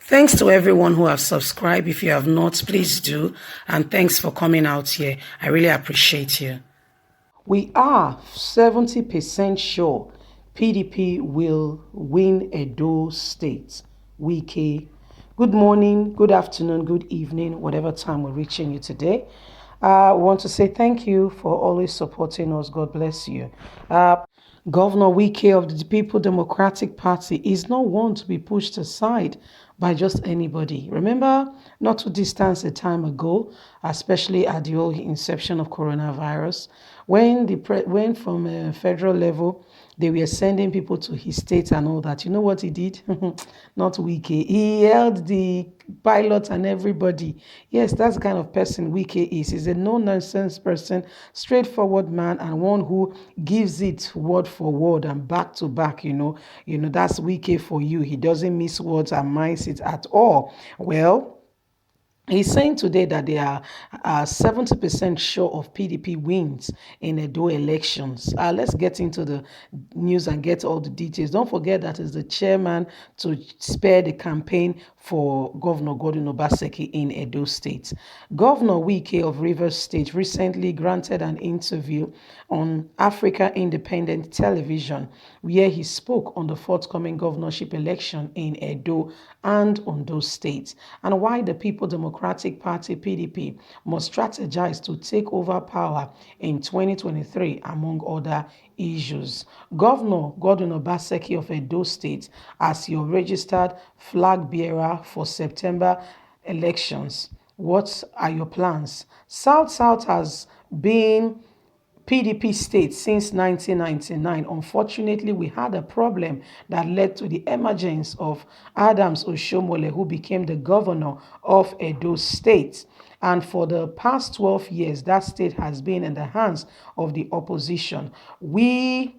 Thanks to everyone who have subscribed. If you have not, please do. And thanks for coming out here. I really appreciate you. We are 70% sure PDP will win Edo State. Wike. Good morning, good afternoon, good evening, whatever time we're reaching you today. I want to say thank you for always supporting us. God bless you. Governor Wike of the People Democratic Party is not one to be pushed aside by just anybody. Remember, not too distant a time ago, especially at the whole inception of coronavirus, when from a federal level they were sending people to his state and all that. You know what he did? Not Wike. He held the pilots and everybody. Yes, that's the kind of person Wike is. He's a no-nonsense person, straightforward man, and one who gives it word for word and back to back. That's Wike for you. He doesn't miss words and minds it at all. Well, he's saying today that they are 70% sure of PDP wins in Edo elections. Let's get into the news and get all the details. Don't forget that is the chairman to spare the campaign for Governor Gordon Obaseki in Edo State. Governor Wike of Rivers State recently granted an interview on Africa Independent Television where he spoke on the forthcoming governorship election in Edo and Ondo State and why the People Democratic Party (PDP) must strategize to take over power in 2023, among other issues. Governor Gordon Obaseki of Edo State, as your registered flag bearer for September elections, what are your plans? South has been PDP state since 1999. Unfortunately, we had a problem that led to the emergence of Adams Oshomole, who became the governor of Edo State. And for the past 12 years, that state has been in the hands of the opposition. We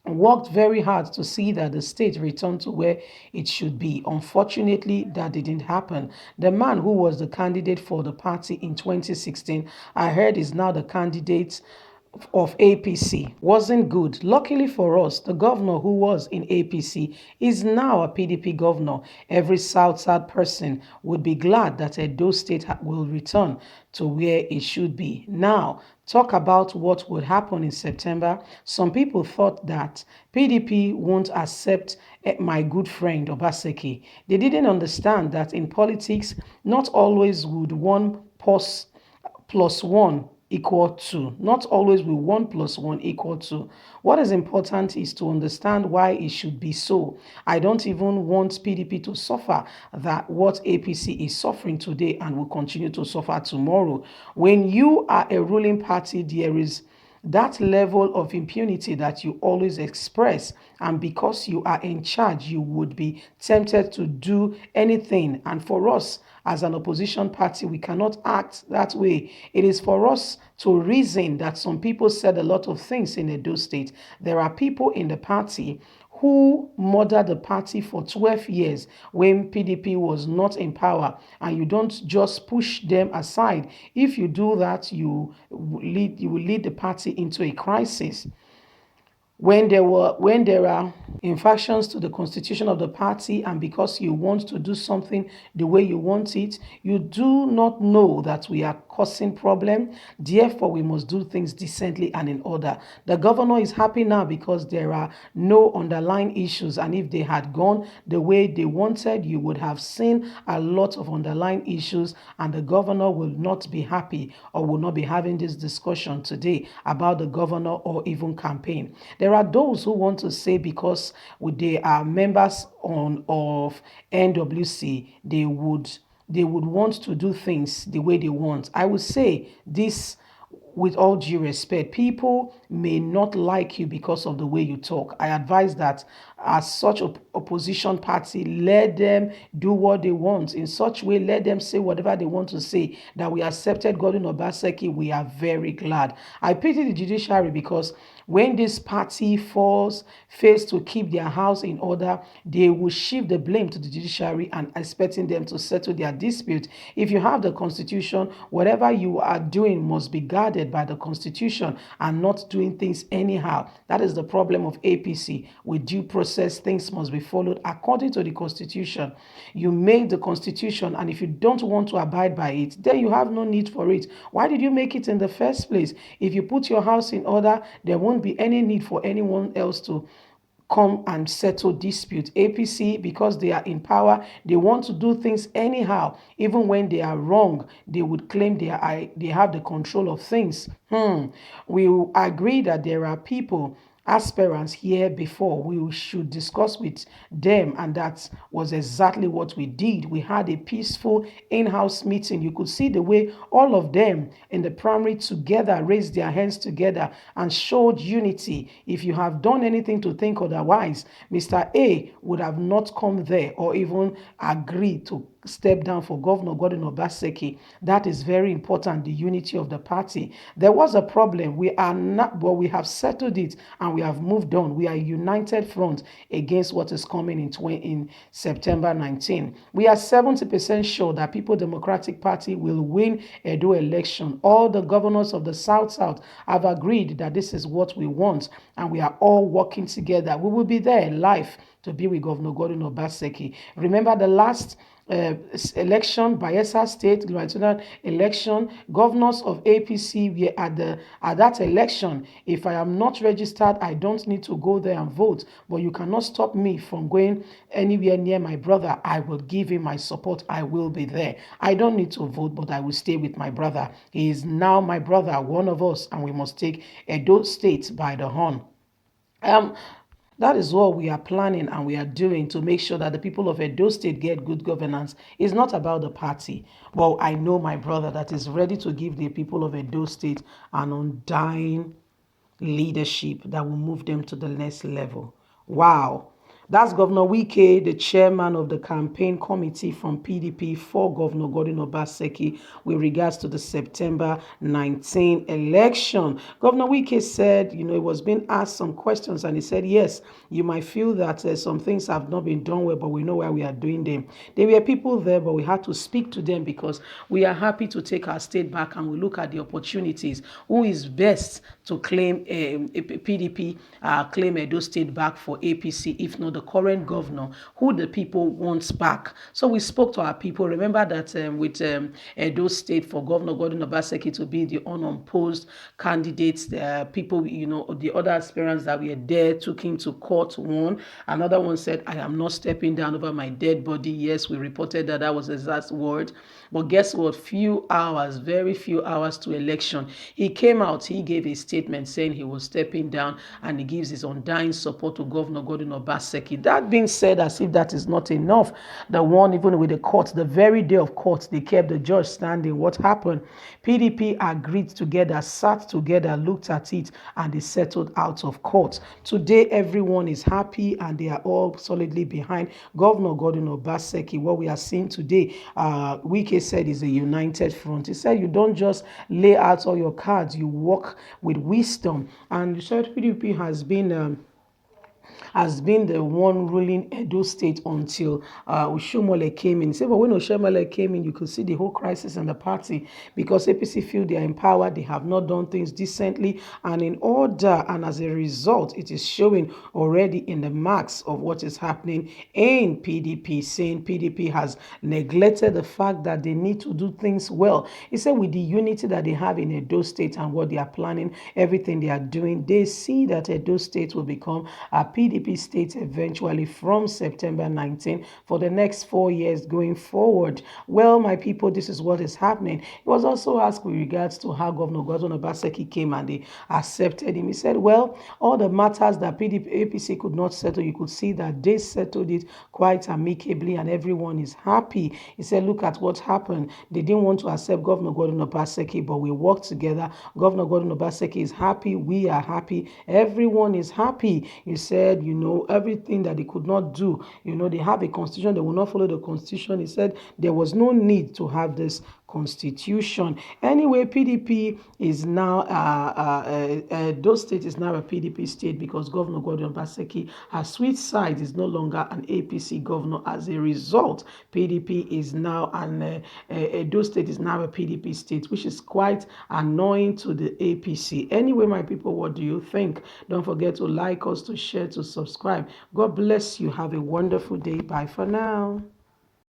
worked very hard to see that the state returned to where it should be. Unfortunately, that didn't happen. The man who was the candidate for the party in 2016, I heard is now the candidate of APC. Wasn't good. Luckily for us, the governor who was in APC is now a PDP governor. Every South person would be glad that Edo State will return to where it should be. Now, talk about what would happen in September. Some people thought that PDP won't accept my good friend Obaseki. They didn't understand that in politics, not always would one plus one equal to. Not always will 1 plus 1 equal to. What is important is to understand why it should be so. I don't even want PDP to suffer that what APC is suffering today and will continue to suffer tomorrow. When you are a ruling party, there is that level of impunity that you always express, and because you are in charge, you would be tempted to do anything. And for us as an opposition party, we cannot act that way. It is for us to reason that some people said a lot of things in Edo State. There are people in the party who murdered the party for 12 years when PDP was not in power, and you don't just push them aside. If you do that, you will lead the party into a crisis. When there are infractions to the constitution of the party, and because you want to do something the way you want it, you do not know that we are causing problem. Therefore, we must do things decently and in order. The governor is happy now because there are no underlying issues, and if they had gone the way they wanted, you would have seen a lot of underlying issues, and the governor will not be happy or will not be having this discussion today about the governor or even campaign. There are those who want to say because they are members of NWC, they would want to do things the way they want. I would say this with all due respect. People may not like you because of the way you talk. I advise that as such opposition party, let them do what they want. In such way, let them say whatever they want to say. That we accepted Gordon Obaseki, we are very glad. I pity the judiciary because when this party fails to keep their house in order, they will shift the blame to the judiciary and expecting them to settle their dispute. If you have the constitution, whatever you are doing must be guarded by the constitution and not doing doing things anyhow. That is the problem of APC. With due process, things must be followed according to the Constitution. You made the Constitution, and if you don't want to abide by it, then you have no need for it. Why did you make it in the first place? If you put your house in order, there won't be any need for anyone else to come and settle dispute. APC, because they are in power, they want to do things anyhow. Even when they are wrong, they would claim they have the control of things. We agree that there are people, aspirants here before. We should discuss with them, and that was exactly what we did. We had a peaceful in-house meeting. You could see the way all of them in the primary together raised their hands together and showed unity. If you have done anything to think otherwise, Mr. A would have not come there or even agreed to step down for Governor Gordon Obaseki. That is very important, the unity of the party. There was a problem. We are not, but we have settled it and we have moved on. We are a united front against what is coming in September 19. We are 70% sure that People Democratic Party will win Edo election. All the governors of the South have agreed that this is what we want, and we are all working together. We will be there live to be with Governor Gordon Obaseki. Remember the last election, Bayelsa State gubernatorial election, governors of APC were at that election. If I am not registered, I don't need to go there and vote, but you cannot stop me from going anywhere near my brother. I will give him my support. I will be there. I don't need to vote, but I will stay with my brother. He is now my brother, one of us, and we must take Edo State by the horn. That is what we are planning and we are doing to make sure that the people of Edo State get good governance. It's not about the party. Well, I know my brother that is ready to give the people of Edo State an undying leadership that will move them to the next level. Wow. That's Governor Wike, the chairman of the campaign committee from PDP for Governor Gordon Obaseki with regards to the September 19 election. Governor Wike said, he was being asked some questions and he said, yes, you might feel that some things have not been done well, but we know why we are doing them. There were people there, but we had to speak to them because we are happy to take our state back and we look at the opportunities. Who is best to claim PDP, claim Edo State back for APC, if not the current governor, who the people want back. So we spoke to our people. Remember that with Edo State for Governor Gordon Obaseki to be the unopposed candidates, people, the other aspirants that were there took him to court. One, another one said, I am not stepping down over my dead body. Yes, we reported that was his last word. But guess what? Very few hours to election, he came out, he gave a statement saying he was stepping down and he gives his undying support to Governor Gordon Obaseki. That being said, as if that is not enough, the one even with the court, the very day of court, they kept the judge standing. What happened? PDP agreed together, sat together, looked at it, and they settled out of court. Today, everyone is happy and they are all solidly behind Governor Gordon Obaseki. What we are seeing today, Wike said, is a united front. He said, you don't just lay out all your cards, you work with wisdom. And the PDP has been the one ruling Edo State until Oshomole came in. He said, but when Oshomole came in, you could see the whole crisis in the party because APC feel they are in power, they have not done things decently and in order, and as a result, it is showing already in the marks of what is happening in PDP, saying PDP has neglected the fact that they need to do things well. He said with the unity that they have in Edo State and what they are planning, everything they are doing, they see that Edo State will become a PDP state eventually from September 19 for the next 4 years going forward. Well, my people, this is what is happening. He was also asked with regards to how Governor Gordon Obaseki came and they accepted him. He said, well, all the matters that PDP, APC could not settle, you could see that they settled it quite amicably and everyone is happy. He said, look at what happened. They didn't want to accept Governor Gordon Obaseki, but we worked together. Governor Gordon Obaseki is happy. We are happy. Everyone is happy. He said, everything that they could not do, they have a constitution, they will not follow the constitution. He said there was no need to have this constitution. Anyway, PDP is now, those state is now a PDP state because Governor Gordon Obaseki has switched sides, is no longer an APC governor. As a result, PDP is now those state is now a PDP state, which is quite annoying to the APC. Anyway, my people, what do you think? Don't forget to like us, to share, to subscribe. God bless you. Have a wonderful day. Bye for now.